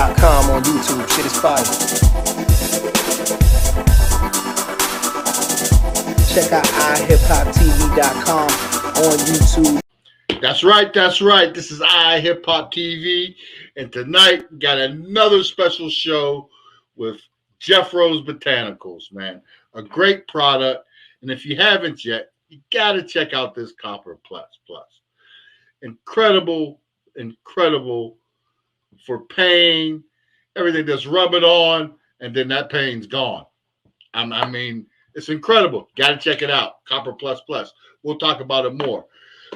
iHipHopTV.com on YouTube. Shit is fire. Check out iHipHopTV.com on YouTube. That's right. That's right. This is iHipHopTV, and tonight we got another special show with Jefro's Botanicals, man. A great product, and if you haven't yet, you got to check out this Copper Plus. Incredible for pain, everything. Just rub it on, and then that pain's gone. I mean, it's incredible. Got to check it out. Copper Plus. We'll talk about it more.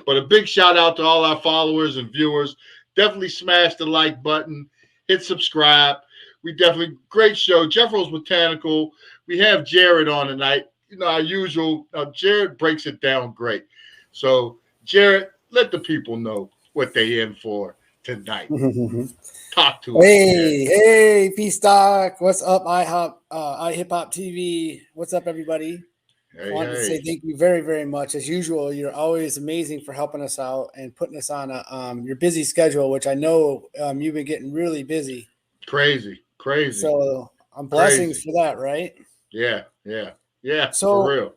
But a big shout out to all our followers and viewers. Definitely smash the like button. Hit subscribe. We definitely, great show. Jefro's Botanical. We have Jarrett on tonight. You know, our usual. Jarrett breaks it down great. So, Jarrett, let the people know what they in for tonight. Talk to us. Hey, PStock. What's up, iHipHopTV? What's up, everybody? I wanted to say thank you very, very much. As usual, you're always amazing for helping us out and putting us on your busy schedule, which I know you've been getting really busy. Crazy. So blessings for that, right? Yeah. So for real.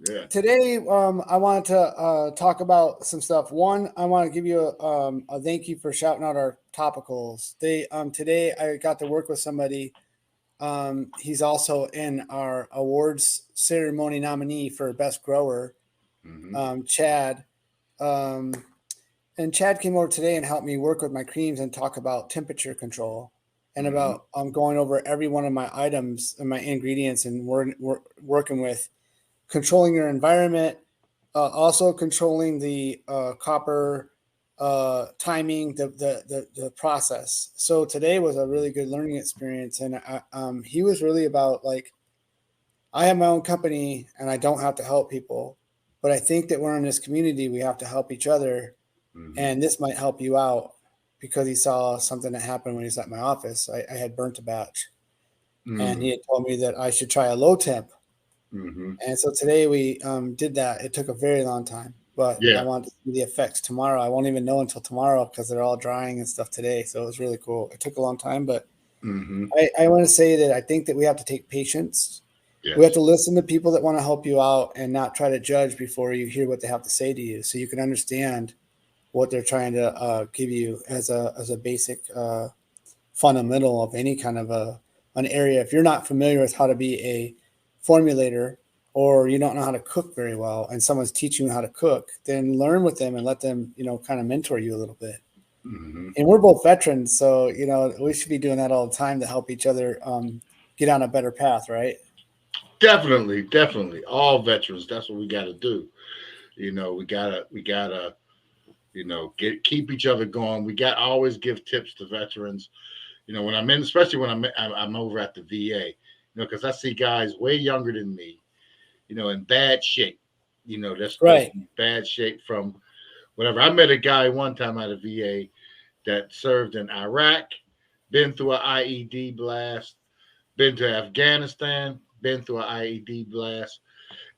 Yeah. Today, I wanted to talk about some stuff. One, I want to give you a thank you for shouting out our topicals. Today I got to work with somebody. He's also in our awards ceremony nominee for best grower, Chad. And Chad came over today and helped me work with my creams and talk about temperature control and about going over every one of my items and my ingredients and working with controlling your environment, also controlling the copper timing, the process. So today was a really good learning experience, and he was really about, like, I have my own company and I don't have to help people, but I think that we're in this community, we have to help each other, and this might help you out, because he saw something that happened when he was at my office. I had burnt a batch, and he had told me that I should try a low temp. And so today we did that. It took a very long time, but I want to see the effects tomorrow. I won't even know until tomorrow because they're all drying and stuff today. So it was really cool. It took a long time, but I want to say that I think that we have to take patience. We have to listen to people that want to help you out and not try to judge before you hear what they have to say to you, so you can understand what they're trying to give you as a basic fundamental of any kind of an area. If you're not familiar with how to be a formulator, or you don't know how to cook very well, and someone's teaching you how to cook, then learn with them and let them, kind of mentor you a little bit. And we're both veterans, so, we should be doing that all the time to help each other get on a better path, right? Definitely. All veterans, that's what we got to do. We gotta keep each other going. We got to always give tips to veterans. When I'm in, especially when I'm over at the VA, because I see guys way younger than me, in bad shape. That's right. Bad shape from whatever. I met a guy one time at a VA that served in Iraq, been through an IED blast, been to Afghanistan, been through an IED blast,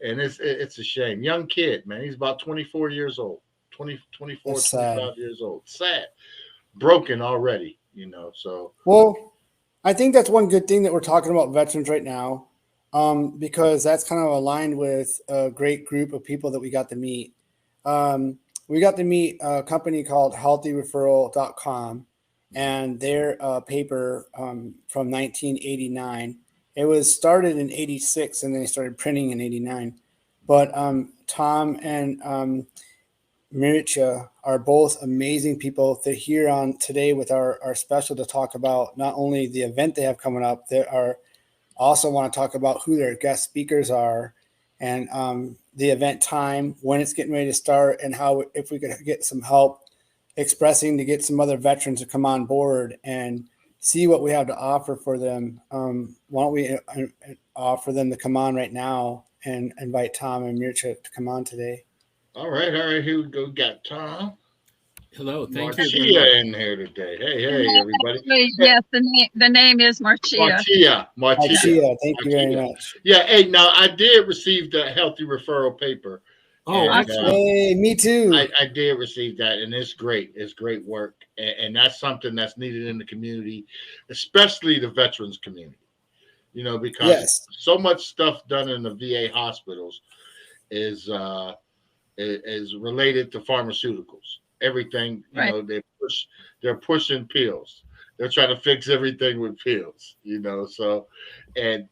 and it's a shame. Young kid, man. He's about 24 years old, 25 years old. Sad, broken already. So well. I think that's one good thing that we're talking about veterans right now, because that's kind of aligned with a great group of people that we got to meet. We got to meet a company called healthyreferral.com, and their paper from 1989. It was started in 86, and they started printing in 89. But Tom and Miricha are both amazing people. They're here on today with our special to talk about not only the event they have coming up, they are also want to talk about who their guest speakers are, and the event time, when it's getting ready to start, and how, if we could get some help expressing to get some other veterans to come on board and see what we have to offer for them. Why don't we offer them to come on right now and invite Tom and Miricha to come on today? All right. Here we go. Got Tom. Hello, thank Marcia you. in here today. Hey, everybody. Yes, the name is Marcia. Marcia, thank you very much. Yeah, hey, now I did receive the Healthy Referral paper, Oh, And, excellent. Hey, me too. I did receive that, and it's great. It's great work, and that's something that's needed in the community, especially the veterans community. Because Yes. so much stuff done in the VA hospitals is related to pharmaceuticals. Everything, Right. they're pushing pills. They're trying to fix everything with pills. So, it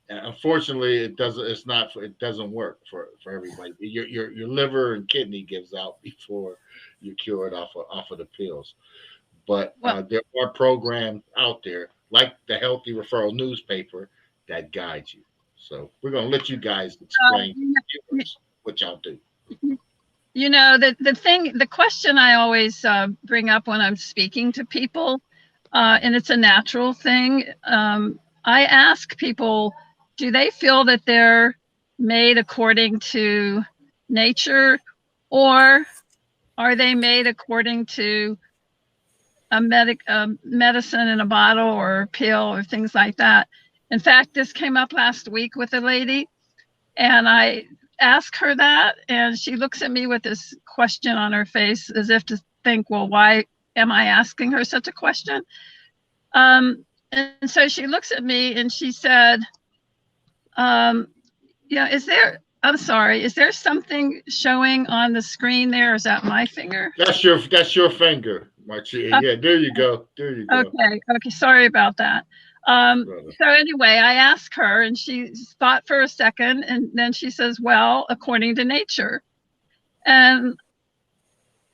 unfortunately it doesn't. It's not. It doesn't work for everybody. Your liver and kidney gives out before you're cured off of the pills. But Well, there are programs out there like the Healthy Referral newspaper that guide you. So we're gonna let you guys explain what y'all do. The question I always bring up when I'm speaking to people, and it's a natural thing. I ask people, do they feel that they're made according to nature, or are they made according to a medicine in a bottle or a pill or things like that? In fact, this came up last week with a lady, and I ask her that, and she looks at me with this question on her face as if to think, well, why am I asking her such a question? And so she looks at me and she said, is there something showing on the screen there? Is that my finger? That's your finger, Marcia. Yeah, there you go. There you go. Okay. Sorry about that. So anyway, I asked her, and she thought for a second, and then she says, well, according to nature. And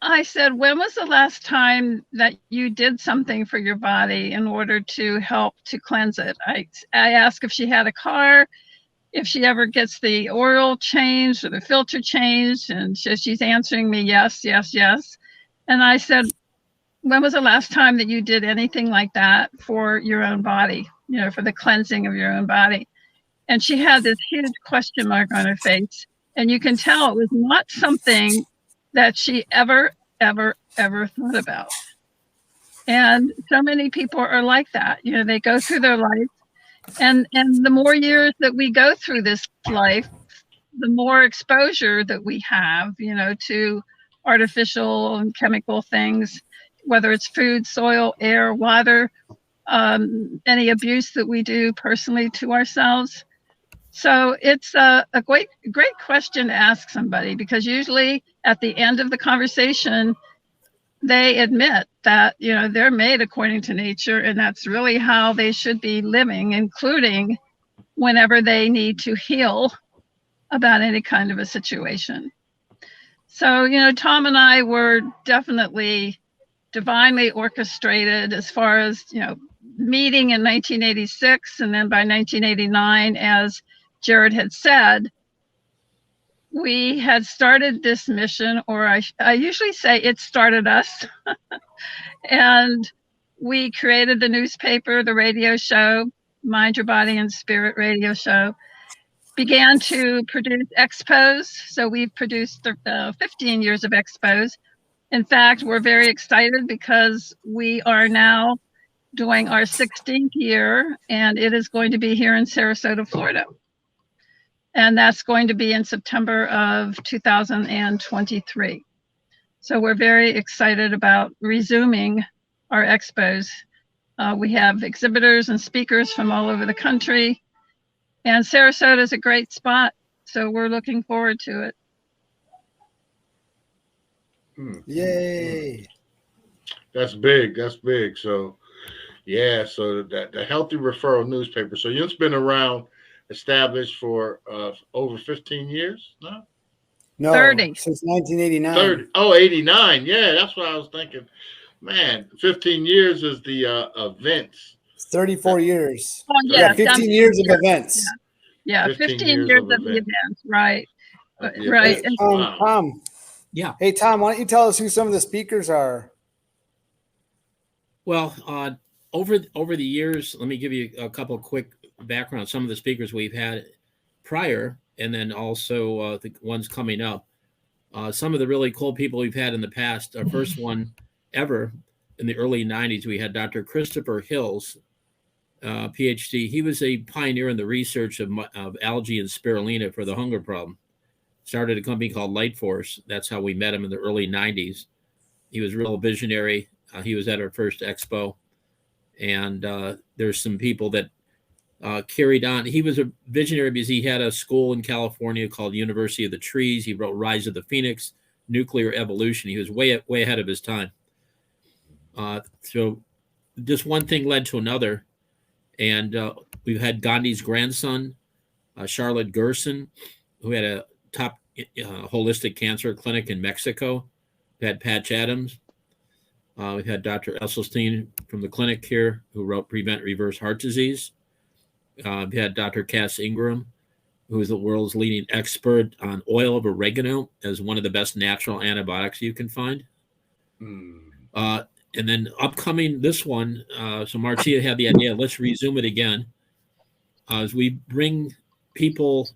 I said, when was the last time that you did something for your body in order to help to cleanse it? I asked if she had a car, if she ever gets the oil changed or the filter changed, and she's answering me yes, yes, yes. And I said, when was the last time that you did anything like that for your own body, for the cleansing of your own body? And she had this huge question mark on her face. And you can tell it was not something that she ever thought about. And so many people are like that. They go through their life. And the more years that we go through this life, the more exposure that we have, to artificial and chemical things, whether it's food, soil, air, water, any abuse that we do personally to ourselves. So it's a great question to ask somebody, because usually at the end of the conversation, they admit that, they're made according to nature, and that's really how they should be living, including whenever they need to heal about any kind of a situation. So, Tom and I were definitely divinely orchestrated as far as, meeting in 1986. And then by 1989, as Jarrett had said, we had started this mission, or I usually say it started us. And we created the newspaper, the radio show, Mind Your Body and Spirit radio show, began to produce expos. So we've produced 15 years of expos. In fact, we're very excited because we are now doing our 16th year, and it is going to be here in Sarasota, Florida. And that's going to be in September of 2023. So we're very excited about resuming our expos. We have exhibitors and speakers from all over the country, and Sarasota is a great spot. So we're looking forward to it. Yay. That's big. So yeah, so the Healthy Referral newspaper. So it's been around, established for over 15 years now? No, 30. Since 1989. 30. Oh, 89. Yeah, that's what I was thinking. Man, 15 years is the events. 34 years. Oh, yeah, 15 years of events. Yeah, 15 years of the events. Right. Right. Wow. Tom. Yeah. Hey, Tom, why don't you tell us who some of the speakers are? Well, over the years, let me give you a couple of quick background. Some of the speakers we've had prior, and then also the ones coming up. Some of the really cool people we've had in the past. Our first one ever in the early 90s, we had Dr. Christopher Hills, PhD. He was a pioneer in the research of algae and spirulina for the hunger problem. Started a company called Light Force. That's how we met him in the early 90s. He was a real visionary. He was at our first expo. And there's some people that carried on. He was a visionary because he had a school in California called University of the Trees. He wrote Rise of the Phoenix, Nuclear Evolution. He was way ahead of his time. So just one thing led to another. And we've had Gandhi's grandson, Charlotte Gerson, who had a top holistic cancer clinic in Mexico. We had Patch Adams. We've had Dr. Esselstyn from the clinic here, who wrote Prevent Reverse Heart Disease. We had Dr. Cass Ingram, who is the world's leading expert on oil of oregano as one of the best natural antibiotics you can find. And then upcoming this one, so Marcia had the idea, let's resume it again. As we bring people,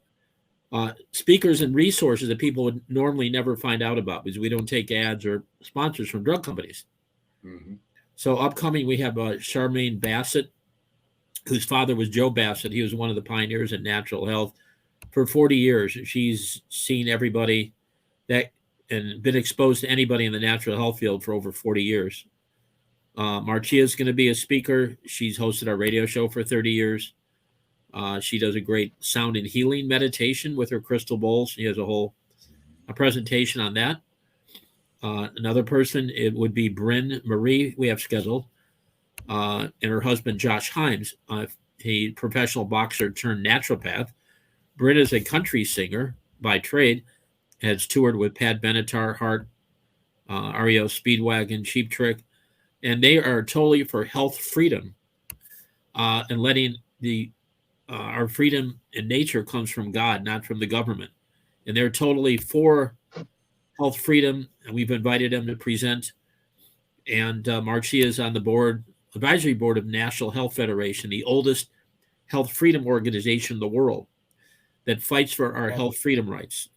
speakers and resources that people would normally never find out about because we don't take ads or sponsors from drug companies. So upcoming, we have Charmaine Bassett, whose father was Joe Bassett. He was one of the pioneers in natural health for 40 years. She's seen everybody that and been exposed to anybody in the natural health field for over 40 years. Marcia is going to be a speaker. She's hosted our radio show for 30 years. She does a great sound and healing meditation with her crystal bowls. She has a presentation on that. Another person, it would be Bryn Marie, we have scheduled, and her husband, Josh Himes, a professional boxer turned naturopath. Bryn is a country singer by trade, has toured with Pat Benatar, Hart, REO Speedwagon, Cheap Trick, and they are totally for health freedom and letting our freedom in nature comes from God, not from the government. And they're totally for health freedom, and we've invited them to present. And Marcia is on the advisory board of National Health Federation, the oldest health freedom organization in the world that fights for our health freedom rights.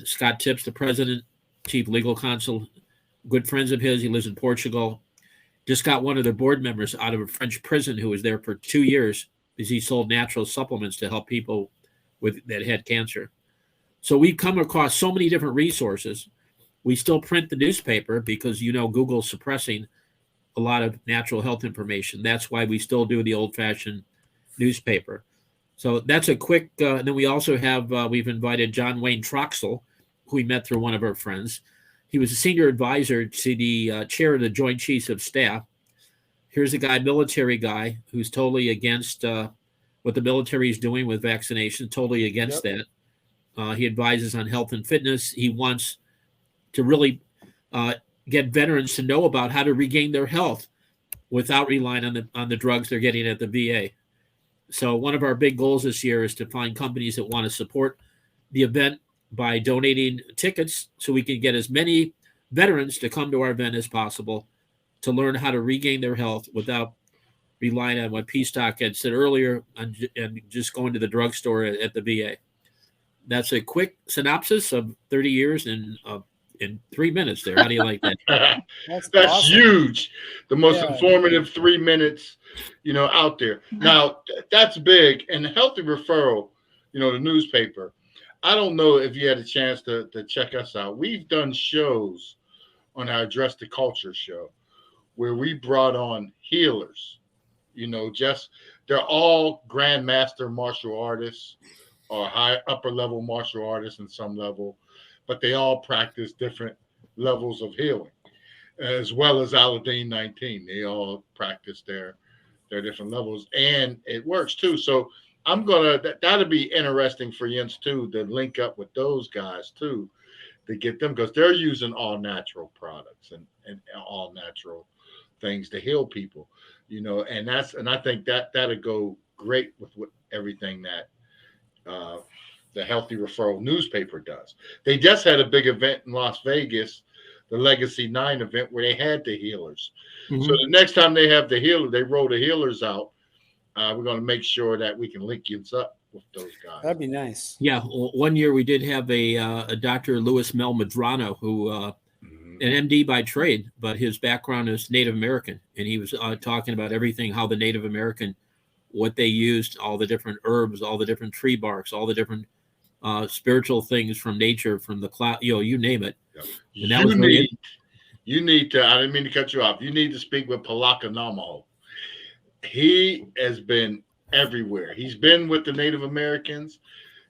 Scott Tips, the president, chief legal counsel, good friends of his. He lives in Portugal. Just got one of their board members out of a French prison who was there for 2 years because he sold natural supplements to help people that had cancer. So we've come across so many different resources. We still print the newspaper because, Google's suppressing a lot of natural health information. That's why we still do the old-fashioned newspaper. So that's a quick, and then we also have, we've invited John Wayne Troxel, who we met through one of our friends. He was a senior advisor to the chair of the Joint Chiefs of Staff. Here's a guy, military guy, who's totally against what the military is doing with vaccination, totally against that. He advises on health and fitness. He wants to really get veterans to know about how to regain their health without relying on the drugs they're getting at the VA. So one of our big goals this year is to find companies that want to support the event by donating tickets so we can get as many veterans to come to our event as possible to learn how to regain their health without relying on what PStock had said earlier and just going to the drugstore at the VA. That's a quick synopsis of 30 years in 3 minutes there. How do you like that? That's awesome. Huge. The most informative 3 minutes, out there. Now, that's big. And Healthy Referral, the newspaper, I don't know if you had a chance to check us out. We've done shows on our Address the Culture show where we brought on healers, they're all grandmaster martial artists or upper level martial artists in some level, but they all practice different levels of healing, as well as Aladdin 19. They all practice their different levels, and it works too. So I'm that'll be interesting for Jens too, to link up with those guys too, to get them, because they're using all natural products and all natural things to heal people, and I think that'll go great with everything that the Healthy Referral newspaper does. They just had a big event in Las Vegas, the Legacy 9 event, where they had the healers. Mm-hmm. So the next time they have they roll the healers out, we're going to make sure that we can link you up with those guys. That'd be nice. Yeah. One year we did have a Dr. Louis Mel Medrano, who an MD by trade, but his background is Native American. And he was talking about everything, how the Native American what they used, all the different herbs, all the different tree barks, all the different spiritual things from nature, from the cloud, you name it. And that was really you need to, I didn't mean to cut you off. You need to speak with Palaka Namaho. He has been everywhere. He's been with the Native Americans,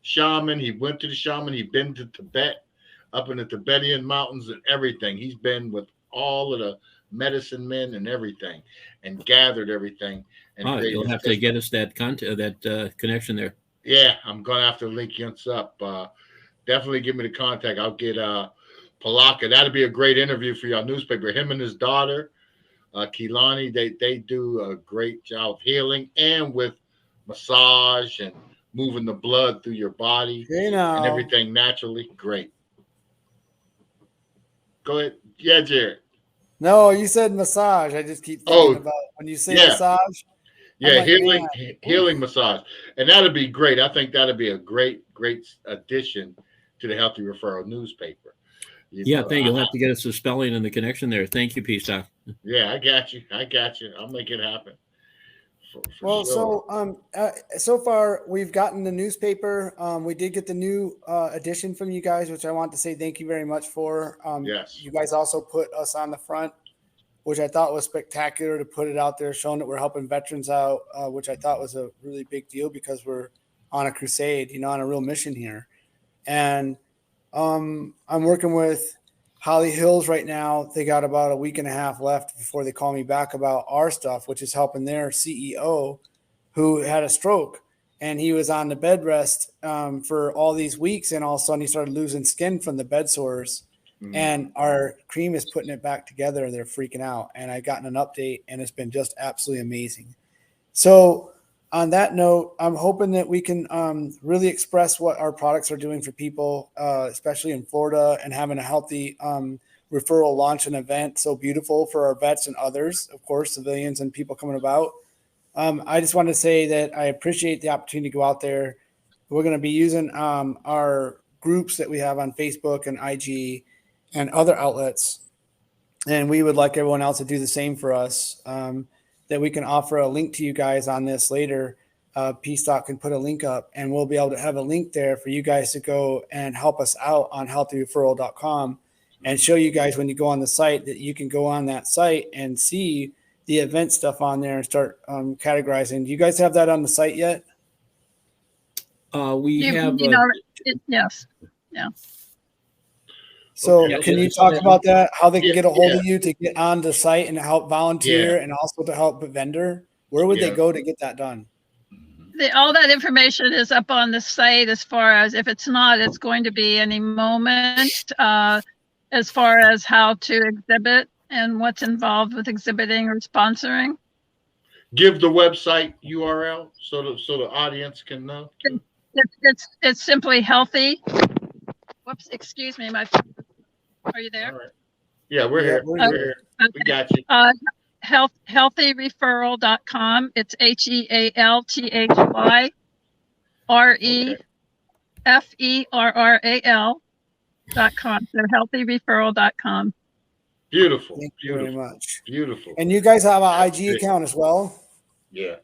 shaman. He went to the shaman. He's been to Tibet, up in the Tibetan mountains and everything. He's been with all of the medicine men and everything, and gathered everything. And you'll have to get us that connection there. Yeah, I'm gonna have to link you up. Definitely give me the contact. I'll get Palaka. That'd be a great interview for your newspaper. Him and his daughter, Keelani, they do a great job of healing and with massage and moving the blood through your body and everything naturally. Great. Go ahead. Yeah, Jarrett. No, you said massage. I just keep thinking about when you say massage. Yeah, like, healing massage. And that'd be great. I think that'd be a great addition to the Healthy Referral newspaper. You'll have to get us the spelling and the connection there. Thank you, PStock. Yeah, I got you. I'll make it happen. For sure. So far we've gotten the newspaper. We did get the new edition from you guys, which I want to say thank you very much for. Yes. You guys also put us on the front, which I thought was spectacular to put it out there, showing that we're helping veterans out, which I thought was a really big deal because we're on a crusade, on a real mission here. And I'm working with Holly Hills right now. They got about a week and a half left before they call me back about our stuff, which is helping their CEO who had a stroke, and he was on the bed rest for all these weeks. And all of a sudden he started losing skin from the bed sores, and our cream is putting it back together. They're freaking out. And I've gotten an update and it's been just absolutely amazing. So on that note, I'm hoping that we can really express what our products are doing for people, especially in Florida, and having a healthy referral launch and event so beautiful for our vets and others, of course, civilians and people coming about. I just want to say that I appreciate the opportunity to go out there. We're going to be using our groups that we have on Facebook and IG and other outlets, and we would like everyone else to do the same for us. That we can offer a link to you guys on this later. PStock can put a link up, and we'll be able to have a link there for you guys to go and help us out on healthyreferral.com and show you guys when you go on the site that you can go on that site and see the event stuff on there and start categorizing. Do you guys have that on the site yet? Yes. Yeah. So can you talk about that? How they can get a hold of you to get on the site and help volunteer and also to help a vendor? Where would they go to get that done? All that information is up on the site. As far as if it's not, it's going to be any moment. As far as how to exhibit and what's involved with exhibiting or sponsoring. Give the website URL so the audience can know. It's simply healthy. Whoops, excuse me, are you there? All right. Yeah, we're here. We're here. Okay. We got you. Healthyreferral.com. It's HealthyReferral.com. So healthyreferral.com. Beautiful. Thank you very much. Beautiful. And you guys have an IG account as well? Yeah.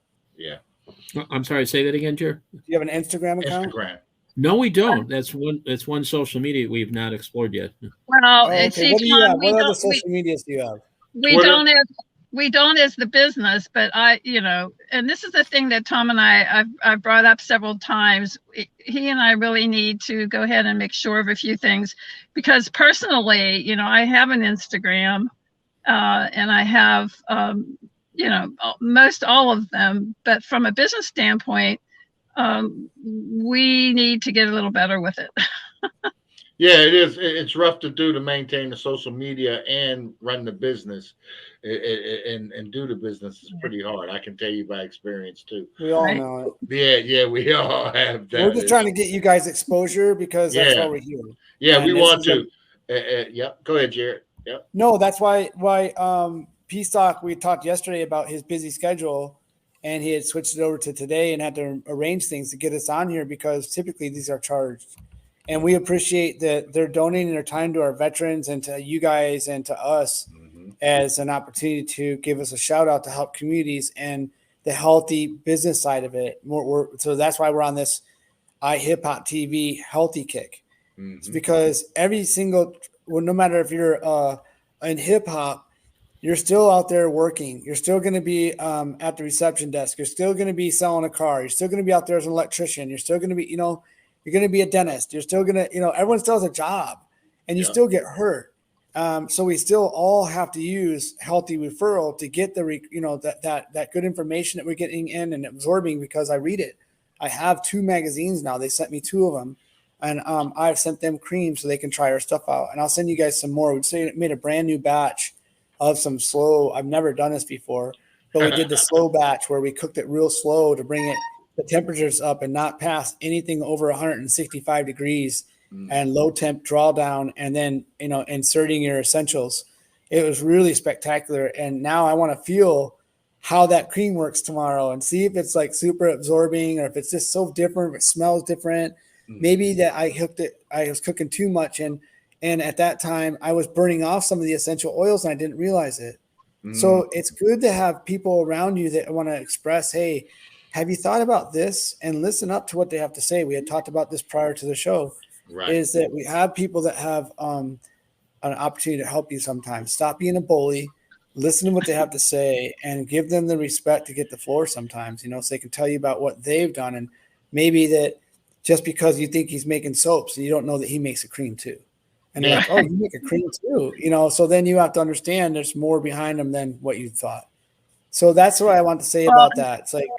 I'm sorry, say that again, Jer. Do you have an Instagram account? Instagram. No, we don't. That's one social media we've not explored yet. Well, see, what do you have? What other social medias do you have? We don't as the business, but and this is the thing that Tom and I've brought up several times. He and I really need to go ahead and make sure of a few things, because personally, I have an Instagram, and I have, most all of them, but from a business standpoint, we need to get a little better with it. Yeah, it is. It's rough to maintain the social media and run the business, and do the business is pretty hard. I can tell you by experience too. We all know it. Yeah, we all have that. We're just trying to get you guys exposure because that's why we're here. Yeah, we want to. Yep. Go ahead, Jarrett. Yep. No, that's why PStock, we talked yesterday about his busy schedule, and he had switched it over to today and had to arrange things to get us on here because typically these are charged. And we appreciate that they're donating their time to our veterans and to you guys and to us as an opportunity to give us a shout out to help communities. And the healthy business side of it. So that's why we're on this iHipHopTV healthy kick. It's because every single, well, no matter if you're in hip hop, you're still out there working. You're still going to be at the reception desk. You're still going to be selling a car. You're still going to be out there as an electrician. You're still going to be, you're going to be a dentist. You're still going to, everyone still has a job, and you still get hurt. So we still all have to use healthy referral to get the, that good information that we're getting in and absorbing, because I read it. I have 2 magazines now. They sent me 2 of them, and I've sent them cream so they can try our stuff out. And I'll send you guys some more. We made a brand new batch of some slow. I've never done this before, but we did the slow batch where we cooked it real slow to bring the temperatures up and not past anything over 165 degrees and low temp drawdown, and then, inserting your essentials. It was really spectacular. And now I want to feel how that cream works tomorrow and see if it's like super absorbing, or if it's just so different, if it smells different. Maybe that I was cooking too much, and at that time I was burning off some of the essential oils and I didn't realize it. So it's good to have people around you that want to express, hey, have you thought about this, and listen up to what they have to say. We had talked about this prior to the show, is that we have people that have an opportunity to help you sometimes. Stop being a bully, listen to what they have to say, and give them the respect to get the floor sometimes, so they can tell you about what they've done. And maybe that just because you think he's making soaps, and you don't know that he makes a cream too. And they're like, oh, you make a cream too, so then you have to understand there's more behind them than what you thought. So that's what I want to say about that. It's like,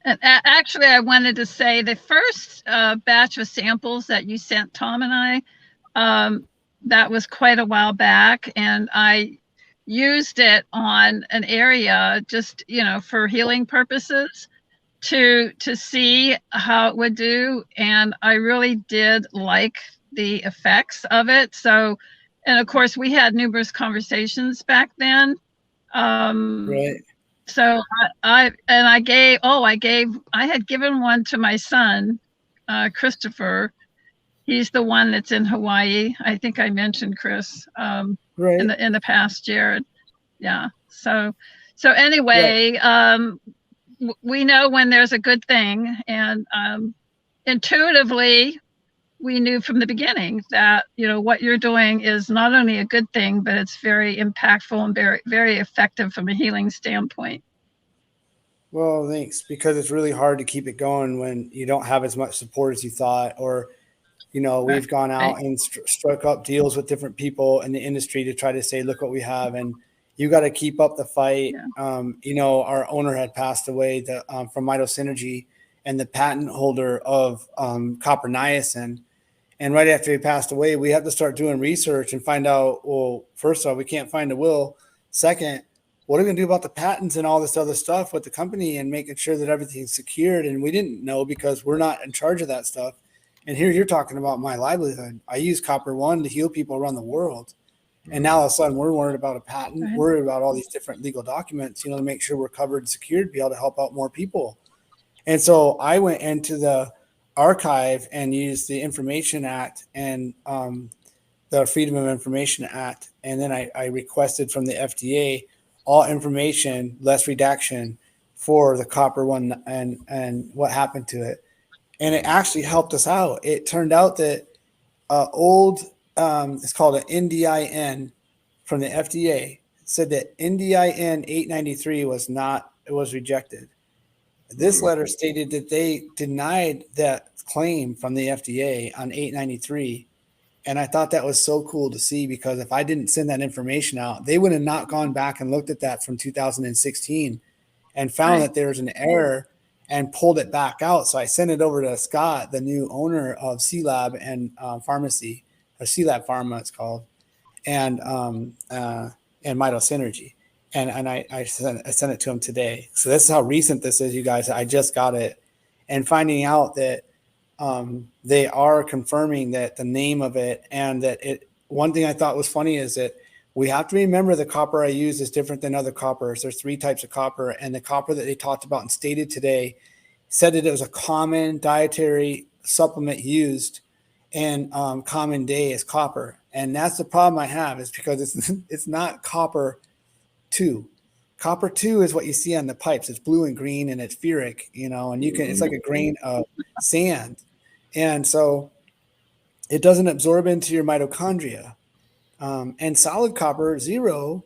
And actually, I wanted to say the first batch of samples that you sent Tom and I, that was quite a while back, and I used it on an area just, for healing purposes to see how it would do. And I really did like the effects of it. So, and of course, we had numerous conversations back then. right. So I had given one to my son, Christopher. He's the one that's in Hawaii. I think I mentioned Chris Right. in the past, Jarrett. Yeah. So anyway, we know when there's a good thing, and intuitively, we knew from the beginning that what you're doing is not only a good thing, but it's very impactful and very, very effective from a healing standpoint. Well, thanks, because it's really hard to keep it going when you don't have as much support as you thought, or we've gone out and struck up deals with different people in the industry to try to say, look what we have, and you got to keep up the fight. Our owner had passed away from Synergy, and the patent holder of copper niacin. And right after he passed away, we had to start doing research and find out, well, first of all, we can't find a will. Second, what are we going to do about the patents and all this other stuff with the company and making sure that everything's secured? And we didn't know because we're not in charge of that stuff. And here you're talking about my livelihood. I use Copper One to heal people around the world. And now all of a sudden we're worried about a patent, worried about all these different legal documents, to make sure we're covered and secured, be able to help out more people. And so I went into the archive and used the Information Act and the Freedom of Information Act. And then I requested from the FDA all information, less redaction, for the Copper One and what happened to it. And it actually helped us out. It turned out that it's called an NDIN from the FDA, said that NDIN 893 was rejected. This letter stated that they denied that claim from the FDA on 893. And I thought that was so cool to see, because if I didn't send that information out, they would have not gone back and looked at that from 2016 and found that there was an error and pulled it back out. So I sent it over to Scott, the new owner of C-Lab and Pharmacy, or C-Lab Pharma it's called, and Synergy. And I sent it to him today. So this is how recent this is, you guys. I just got it. And finding out that they are confirming that the name of it, and that one thing I thought was funny is that we have to remember the copper I use is different than other coppers. There's 3 types of copper, and the copper that they talked about and stated today said that it was a common dietary supplement used in common day as copper. And that's the problem I have, is because it's not copper 2. Copper 2 is what you see on the pipes. It's blue and green and it's ferric, and it's like a grain of sand. And so it doesn't absorb into your mitochondria. And solid copper, 0,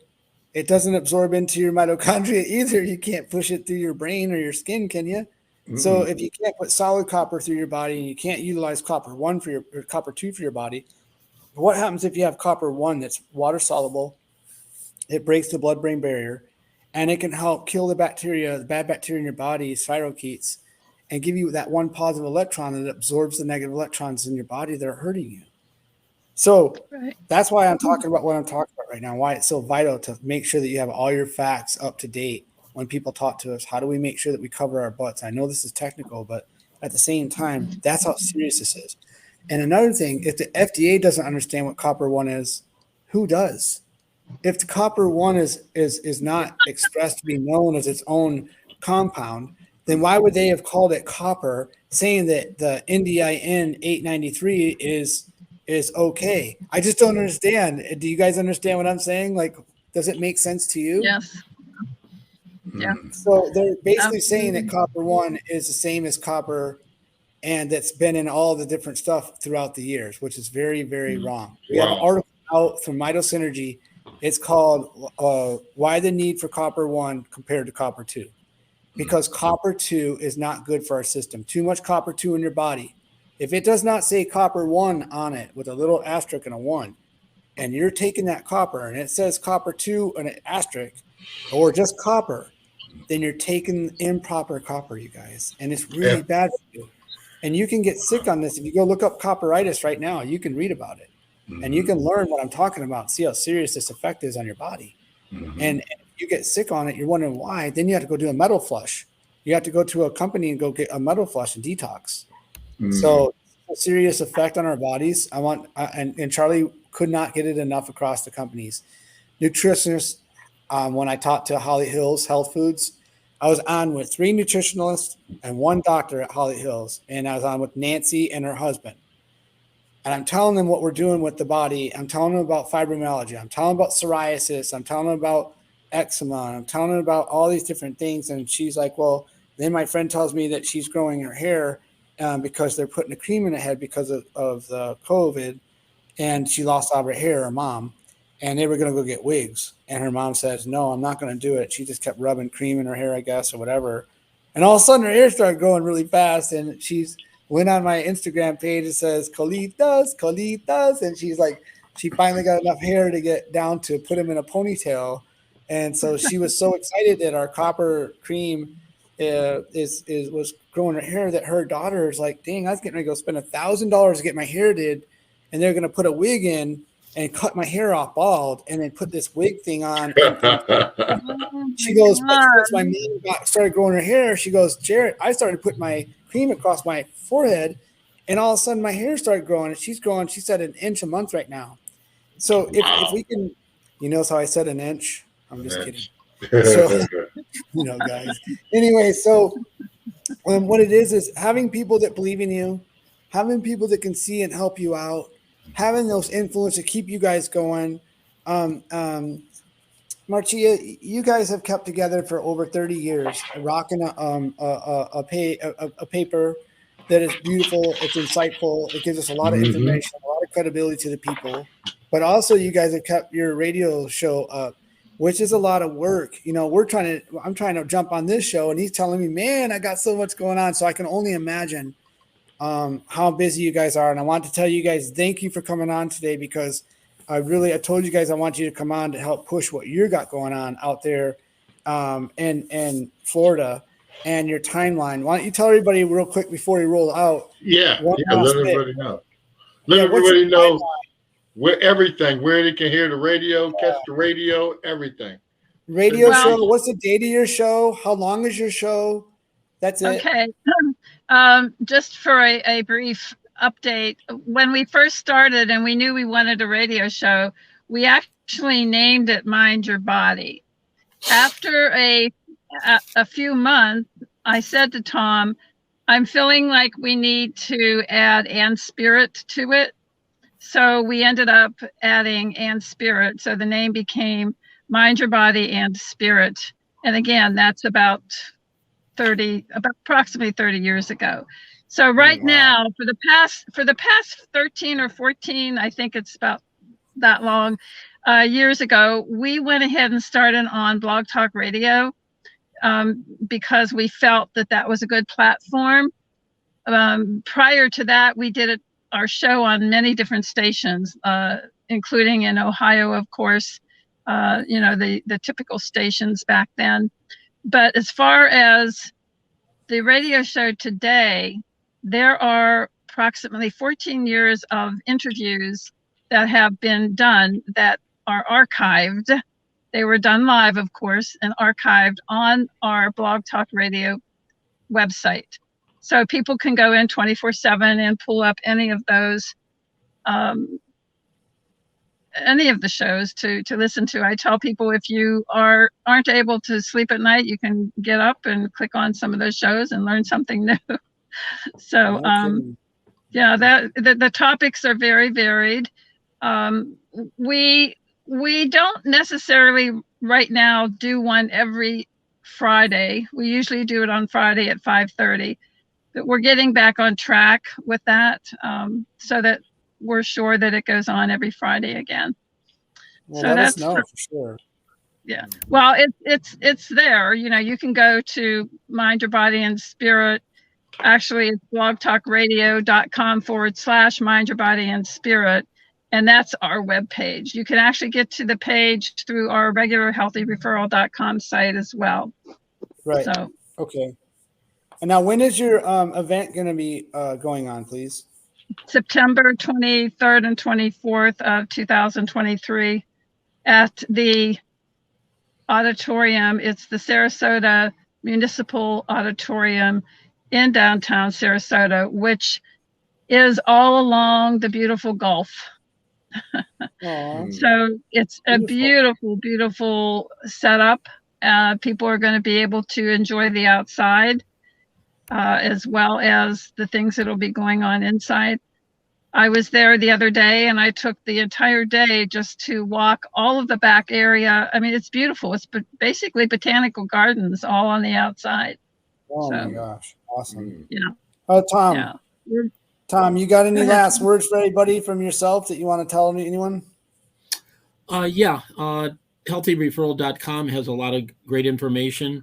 it doesn't absorb into your mitochondria either. You can't push it through your brain or your skin, can you? Mm-hmm. So if you can't put solid copper through your body and you can't utilize copper 1 or copper 2 for your body, what happens if you have copper 1 that's water soluble? It breaks the blood-brain barrier, and it can help kill the bacteria, the bad bacteria in your body, spirochetes, and give you that one positive electron that absorbs the negative electrons in your body that are hurting you. So that's why I'm talking about what I'm talking about right now, why it's so vital to make sure that you have all your facts up to date when people talk to us. How do we make sure that we cover our butts? I know this is technical, but at the same time, that's how serious this is. And another thing, if the FDA doesn't understand what copper 1 is, who does? If the copper 1 is not expressed to be known as its own compound, then why would they have called it copper, saying that the NDIN 893 is okay? I just don't understand. Do you guys understand what I'm saying? Like, does it make sense to you? Yes. Yeah. So they're basically saying that copper 1 is the same as copper, and that's been in all the different stuff throughout the years, which is very, very wrong. We have an article out from Mitosynergy. It's called Why the Need for Copper 1 Compared to Copper 2. Because copper 2 is not good for our system. Too much copper 2 in your body. If it does not say copper 1 on it with a little asterisk and a 1, and you're taking that copper and it says copper 2 and an asterisk, or just copper, then you're taking improper copper, you guys. And it's really bad for you. And you can get sick on this. If you go look up copperitis right now, you can read about it. And you can learn what I'm talking about, see how serious this effect is on your body. And if you get sick on it, you're wondering why, then you have to go do a metal flush. You have to go to a company and go get a metal flush and detox. So a serious effect on our bodies. And Charlie could not get it enough across the companies. Nutritionists, when I talked to Holly Hills Health Foods, I was on with 3 nutritionists and 1 doctor at Holly Hills. And I was on with Nancy and her husband. And I'm telling them what we're doing with the body. I'm telling them about fibromyalgia. I'm telling them about psoriasis. I'm telling them about eczema. I'm telling them about all these different things. And she's like, well, then my friend tells me that she's growing her hair because they're putting a cream in her head because of the COVID. And she lost all her hair, her mom. And they were going to go get wigs. And her mom says, no, I'm not going to do it. She just kept rubbing cream in her hair, I guess, or whatever. And all of a sudden her hair started growing really fast. And she's went on my Instagram page. It says, Colitas. And she's like, she finally got enough hair to get down to put him in a ponytail. And so she was so excited that our copper cream was growing her hair that her daughter is like, dang, I was getting ready to go spend $1,000 to get my hair did. And they're going to put a wig in and cut my hair off bald and then put this wig thing on. She goes, since my mom started growing her hair, she goes, Jarrett, I started putting my cream across my forehead, and all of a sudden my hair started growing, and she's growing, she said, 1 inch a month right now. So if we can, you notice how I said 1 inch? I'm just kidding. So, guys. Anyway, so what it is having people that believe in you, having people that can see and help you out, having those influence to keep you guys going. Marcia, you guys have kept together for over 30 years, rocking a paper that is beautiful. It's insightful. It gives us a lot of information, a lot of credibility to the people. But also, you guys have kept your radio show up, which is a lot of work. I'm trying to jump on this show, and he's telling me, man, I got so much going on. So I can only imagine how busy you guys are. And I want to tell you guys, thank you for coming on today, because I told you guys I want you to come on to help push what you got going on out there in Florida and your timeline. Why don't you tell everybody real quick before we roll out? Let everybody know. Let everybody know where they can hear the radio, catch the radio, everything. Radio show. What's the date of your show? How long is your show? That's it. Okay. Just for a brief update, when we first started and we knew we wanted a radio show, we actually named it Mind Your Body. After a few months, I said to Tom, I'm feeling like we need to add "and spirit" to it. So we ended up adding "and spirit." So the name became Mind Your Body and Spirit. And again, that's about approximately 30 years ago. So right now, for the past 13 or 14, I think it's about that long, years ago, we went ahead and started on Blog Talk Radio, because we felt that was a good platform. Prior to that, we did our show on many different stations, including in Ohio, of course, the typical stations back then. But as far as the radio show today, there are approximately 14 years of interviews that have been done that are archived. They were done live, of course, and archived on our Blog Talk Radio website. So people can go in 24/7 and pull up any of those, any of the shows to listen to. I tell people, if you aren't able to sleep at night, you can get up and click on some of those shows and learn something new. So yeah, the topics are very varied. We don't necessarily right now do one every Friday. We usually do it on Friday at 5:30, but we're getting back on track with that, so that we're sure that it goes on every Friday again. Well, so let that's us know for sure. Yeah. Well, it's there. You can go to Mind Your Body and Spirit. Actually, it's blogtalkradio.com/Mind Your Body and Spirit. And that's our webpage. You can actually get to the page through our regular healthyreferral.com site as well. Right. So, okay. And now, when is your event going to be going on, please? September 23rd and 24th of 2023 at the auditorium. It's the Sarasota Municipal Auditorium in downtown Sarasota, which is all along the beautiful Gulf. So it's a beautiful, beautiful setup. People are going to be able to enjoy the outside, as well as the things that will be going on inside. I was there the other day and I took the entire day just to walk all of the back area. I mean, it's beautiful. It's basically botanical gardens all on the outside. Oh my gosh. Awesome. Yeah. Tom. Yeah. Tom, you got any last words for anybody from yourself that you want to tell anyone? Healthyreferral.com has a lot of great information.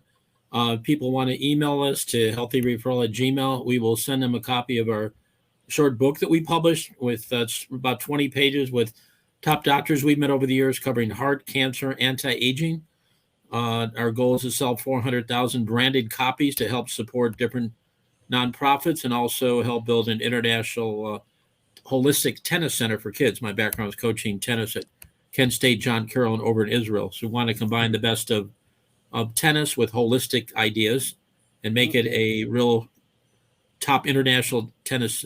People want to email us to healthyreferral@gmail.com. We will send them a copy of our short book that we published with about 20 pages with top doctors we've met over the years covering heart, cancer, anti-aging. Our goal is to sell 400,000 branded copies to help support different nonprofits and also help build an international holistic tennis center for kids. My background is coaching tennis at Kent State, John Carroll, and over in Israel. So we want to combine the best of tennis with holistic ideas and make it a real top international tennis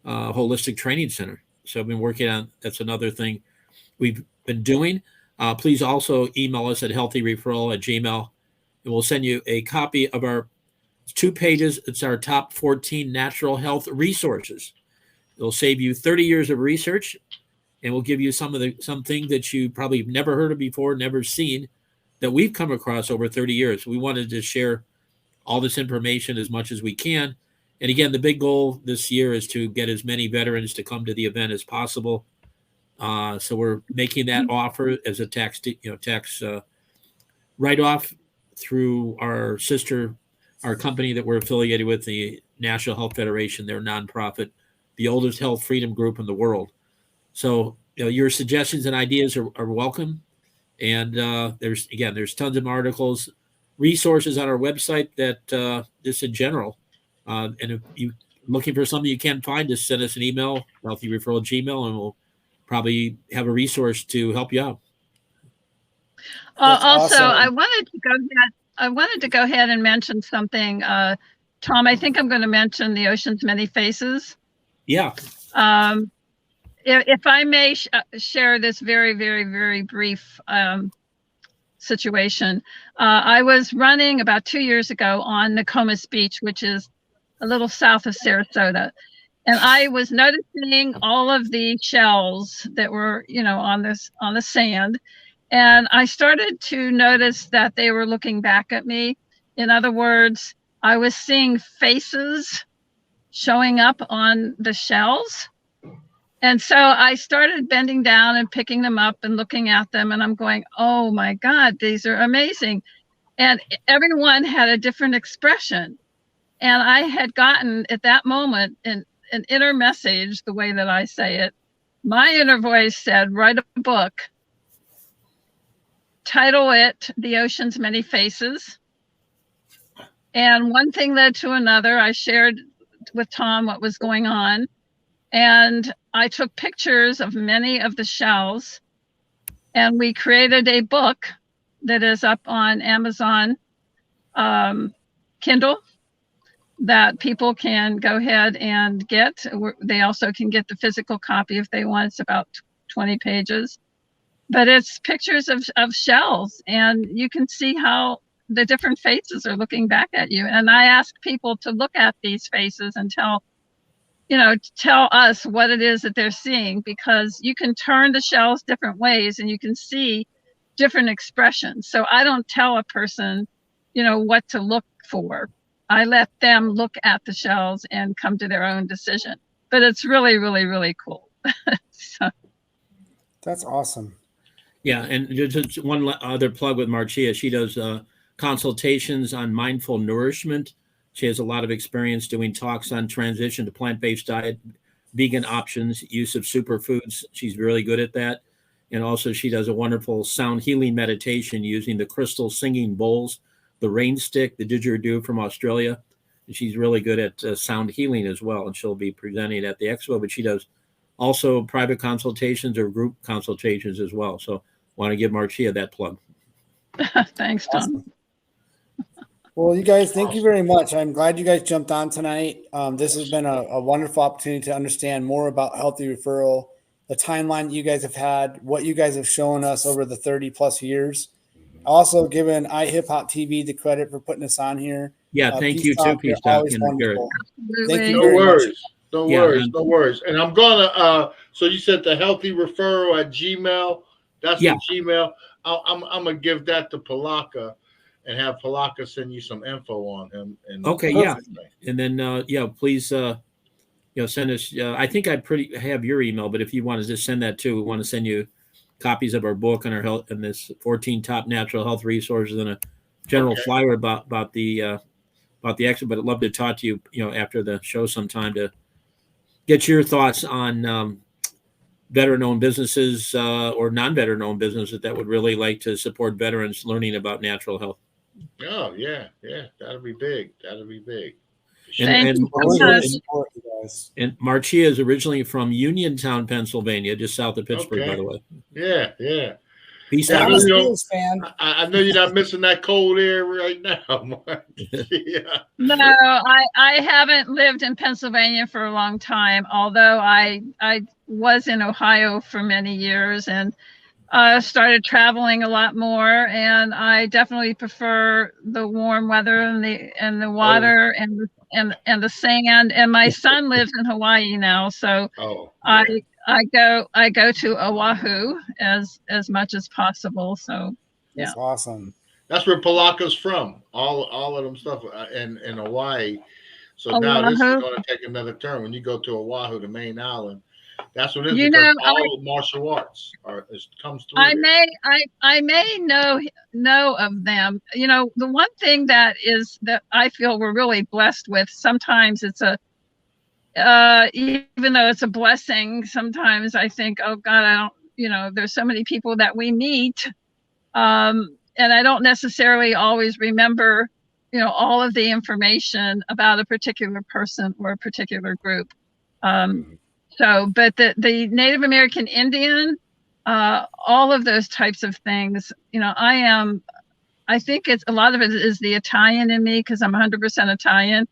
holistic training center. So I've been working on, that's another thing we've been doing. Please also email us at healthyreferral@gmail.com, and we'll send you a copy of our 2 pages. It's our top 14 natural health resources. It'll save you 30 years of research, and we'll give you something that you probably never heard of before, never seen, that we've come across over 30 years. We wanted to share all this information as much as we can. And again, the big goal this year is to get as many veterans to come to the event as possible. So we're making that offer as a tax write-off through our company that we're affiliated with, the National Health Federation. They're a nonprofit, the oldest health freedom group in the world. So your suggestions and ideas are welcome. And there's tons of articles, resources on our website that just in general. And if you're looking for something you can't find, just send us an email, healthyreferral@gmail.com, and we'll probably have a resource to help you out. Also, awesome. I wanted to go ahead and mention something. Tom, I think I'm going to mention the Ocean's Many Faces. Yeah. If I may share this very, very, very brief situation. I was running about 2 years ago on Nokomis Beach, which is a little south of Sarasota. And I was noticing all of the shells that were, on the sand. And I started to notice that they were looking back at me. In other words, I was seeing faces showing up on the shells. And so I started bending down and picking them up and looking at them. And I'm going, oh my God, these are amazing. And everyone had a different expression. And I had gotten at that moment an inner message, the way that I say it. My inner voice said, write a book, title it The Ocean's Many Faces. And one thing led to another. I shared with Tom what was going on. And I took pictures of many of the shells. And we created a book that is up on Amazon Kindle that people can go ahead and get. They also can get the physical copy if they want. It's about 20 pages. But it's pictures of shells, and you can see how the different faces are looking back at you. And I ask people to look at these faces and tell us what it is that they're seeing, because you can turn the shells different ways and you can see different expressions. So I don't tell a person, what to look for. I let them look at the shells and come to their own decision. But it's really, really, really cool. So. That's awesome. Yeah, and just one other plug with Marcia. She does consultations on mindful nourishment. She has a lot of experience doing talks on transition to plant-based diet, vegan options, use of superfoods. She's really good at that. And also she does a wonderful sound healing meditation using the crystal singing bowls, the rain stick, the didgeridoo from Australia. And she's really good at sound healing as well. And she'll be presenting at the expo, but she does also private consultations or group consultations as well. So want to give Marcia that plug. Thanks, Tom. Awesome. Well, you guys, thank you very much. I'm glad you guys jumped on tonight. This has been a wonderful opportunity to understand more about Healthy Referral, the timeline you guys have had, what you guys have shown us over the 30 plus years. Also given iHipHopTV the credit for putting us on here. Yeah, thank you too, PStock and Jarrett. Thank you No very worries. much. No worries. No worries. And I'm gonna so you said the healthy referral at Gmail. That's the Gmail. I'm gonna give that to Palaka and have Palaka send you some info on him. And okay, yeah. And then please send us I think I have your email, but if you want to just send that too, we want to send you copies of our book and our health and this 14 top natural health resources and a general flyer about the expo. But I'd love to talk to you, after the show sometime to get your thoughts on veteran-owned businesses or non-veteran-owned businesses that would really like to support veterans learning about natural health. Oh yeah, that'll be big. And Marcia is originally from Uniontown, Pennsylvania, just south of Pittsburgh, by the way. Yeah. I know you're not missing that cold air right now, Mark. Yeah. No, I haven't lived in Pennsylvania for a long time, although I was in Ohio for many years and started traveling a lot more, and I definitely prefer the warm weather and the water and the sand. And my son lives in Hawaii now, so I go to Oahu as much as possible. So that's awesome. That's where Palaka's from. All of them stuff in Hawaii. So now this is going to take another turn. When you go to Oahu, the main island, that's what it is. All martial arts comes through. I may know of them. The one thing that I feel we're really blessed with. Sometimes it's even though it's a blessing, sometimes I think, oh God, I don't. There's so many people that we meet, and I don't necessarily always remember, all of the information about a particular person or a particular group. But the Native American Indian, all of those types of things, I think a lot of it is the Italian in me, because I'm 100% Italian.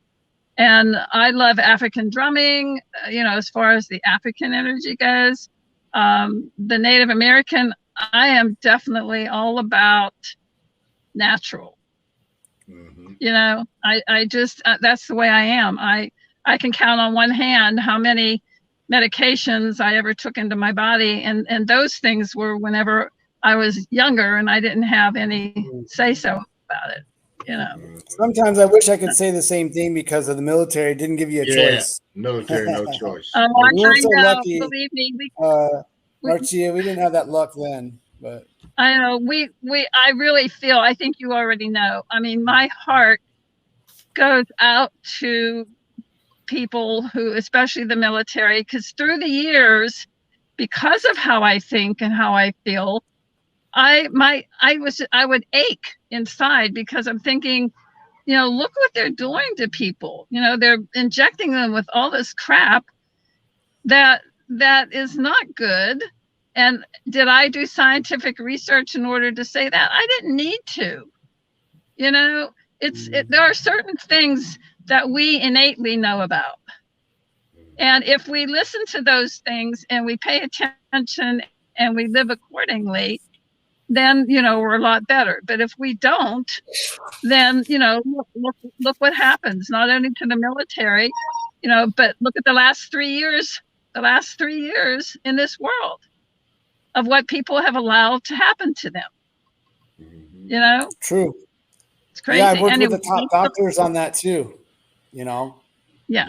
And I love African drumming, as far as the African energy goes. The Native American, I am definitely all about natural. I just, that's the way I am. I can count on one hand how many medications I ever took into my body. And those things were whenever I was younger and I didn't have any say so about it, you know. Sometimes I wish I could say the same thing because of the military. It didn't give you a choice. Military, no choice. I We weren't so know, lucky. believe me, Marcia, we didn't have that luck then, but I know I really feel, I think you already know. I mean, my heart goes out to people who, especially the military, because through the years, because of how I think and how I feel, I would ache inside because I'm thinking, you know, look what they're doing to people. You know, they're injecting them with all this crap that is not good. And did I do scientific research in order to say that? I didn't need to. You know, there are certain things that we innately know about. And if we listen to those things and we pay attention and we live accordingly, then, you know, we're a lot better. But if we don't, then, you know, look what happens, not only to the military, you know, but look at the last 3 years in this world of what people have allowed to happen to them. You know? true. It's crazy. Yeah, I worked Anyway, with the top doctors on that too, you know. Yeah.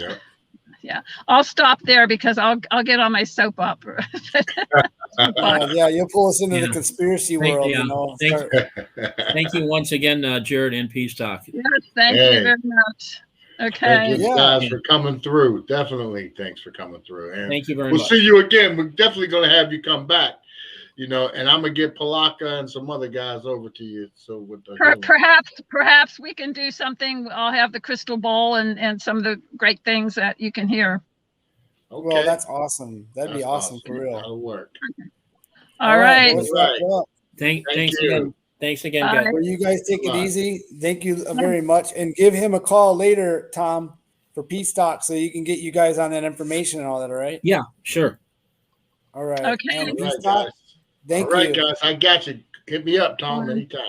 I'll stop there because I'll get on my soap opera. Yeah, you'll pull us into the conspiracy world, you know. Thank you once again, Jarrett and PStock. Yes, thank you very much. Okay. Thank you guys for coming through. Definitely, thanks for coming through. And thank you very much. We'll see you again. We're definitely going to have you come back. You know, and I'm gonna get Palaka and some other guys over to you. So with perhaps we can do something. I'll have the crystal ball and some of the great things that you can hear. Okay. Well, that's awesome. That'd be awesome for real. That'll work. All right. Thanks you. again. Thanks again, guys. Well, you guys take it easy. Thank you very much, and give him a call later, Tom, for PStock, so you can get you guys on that information and all that. All right? Yeah, sure. All right. Okay. And All right, PStock, thank you. All right, guys. I got you. Hit me up, Tom, anytime.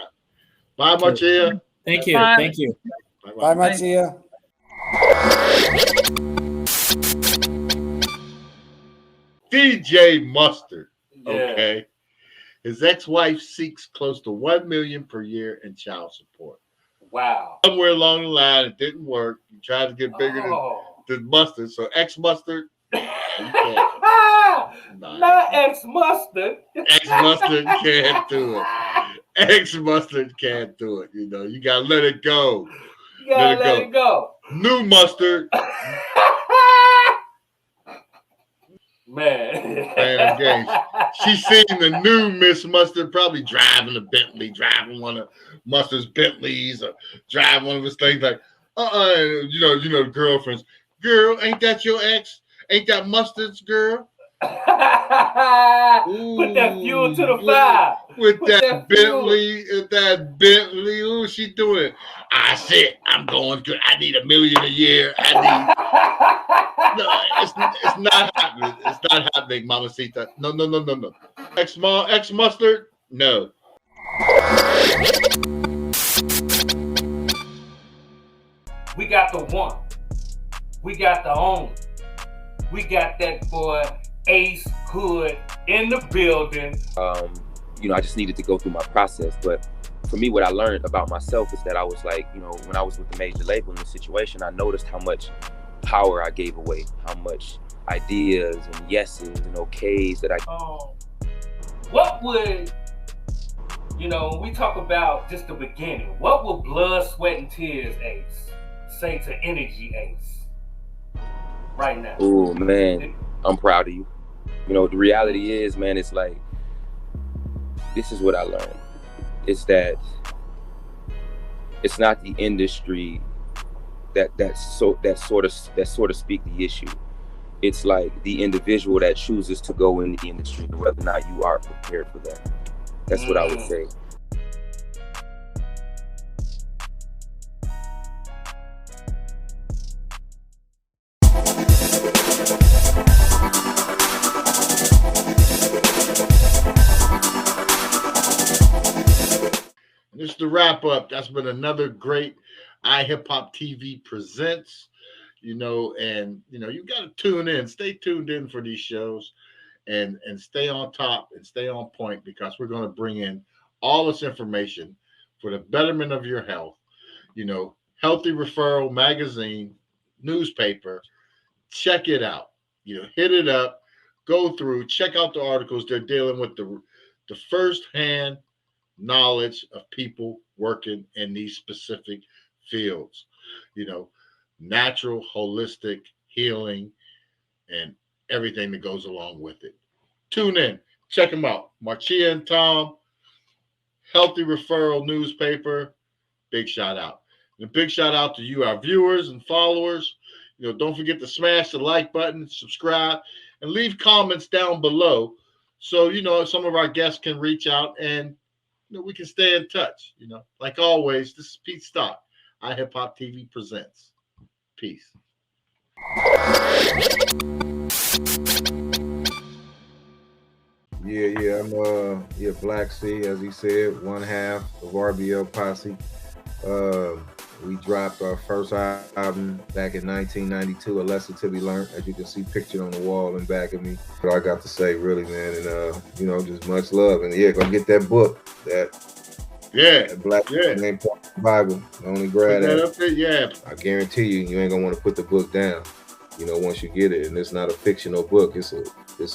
Bye, Marcia. Thank you. Bye. Thank you. Bye, Marcia. DJ Mustard. Okay. His ex-wife seeks close to $1 million per year in child support. Wow. Somewhere along the line, it didn't work. He tried to get bigger than Mustard. So ex-Mustard. Not ex-Mustard. Ex-Mustard can't do it. Ex-Mustard can't do it. You know, you gotta let it go. You gotta let it go. New Mustard. Man. She's seen the new Miss Mustard probably driving a Bentley, driving one of Mustard's Bentleys, or driving one of his things like, you know, the girlfriends. Girl, ain't that your ex? Ain't that Mustard's girl? Put that fuel to the fire. With that Bentley, ooh, she doing it. I said, I'm going good. I need $1 million a year. No, it's not happening. It's not happening, Mamacita. No. Ex Mustard, no. We got the one. We got the own. We got that boy Ace Hood in the building. You know, I just needed to go through my process. But for me, what I learned about myself is that I was like, you know, when I was with the major label in this situation, I noticed how much power I gave away, how much ideas and yeses and okays that I. What would, you know, when we talk about just the beginning, what would Blood, Sweat, and Tears Ace say to Energy Ace right now? Oh, man, I'm proud of you. You know, the reality is, man, it's like, this is what I learned. It's that it's not the industry that sort of speak the issue. It's like the individual that chooses to go in the industry, whether or not you are prepared for that. That's what I would say. This is the wrap up. That's been another great iHipHopTV presents. You know, and you know, you got to tune in. Stay tuned in for these shows. and stay on top and stay on point, because we're going to bring in all this information for the betterment of your health. Healthy Referral magazine, newspaper, check it out. Hit it up, go through, check out the articles. They're dealing with the first-hand knowledge of people working in these specific fields, natural, holistic healing, and everything that goes along with it. Tune in, check them out. Marcia and Tom, Healthy Referral newspaper, big shout out. And a big shout out to you, our viewers and followers. Don't forget to smash the like button, subscribe, and leave comments down below, so some of our guests can reach out and we can stay in touch. Like always, this is PStock. iHipHopTV presents. Peace. Yeah, I'm Black C, as he said, one half of RBL Posse. We dropped our first album back in 1992, A Lesson to Be Learned, as you can see pictured on the wall in back of me. But I got to say, really, man, and just much love. And go get that book, that Black Name Bible. Only grab that. I guarantee you ain't gonna want to put the book down. Once you get it, and it's not a fictional book. It's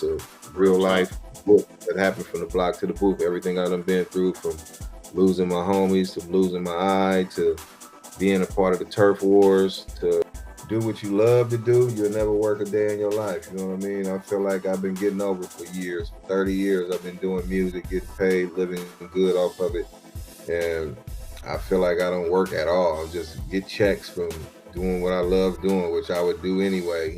a real life book that happened from the block to the booth. Everything I done been through, from losing my homies to losing my eye to being a part of the turf wars, to do what you love to do. You'll never work a day in your life. You know what I mean? I feel like I've been getting over for years. 30 years I've been doing music, getting paid, living good off of it. And I feel like I don't work at all. I just get checks from doing what I love doing, which I would do anyway,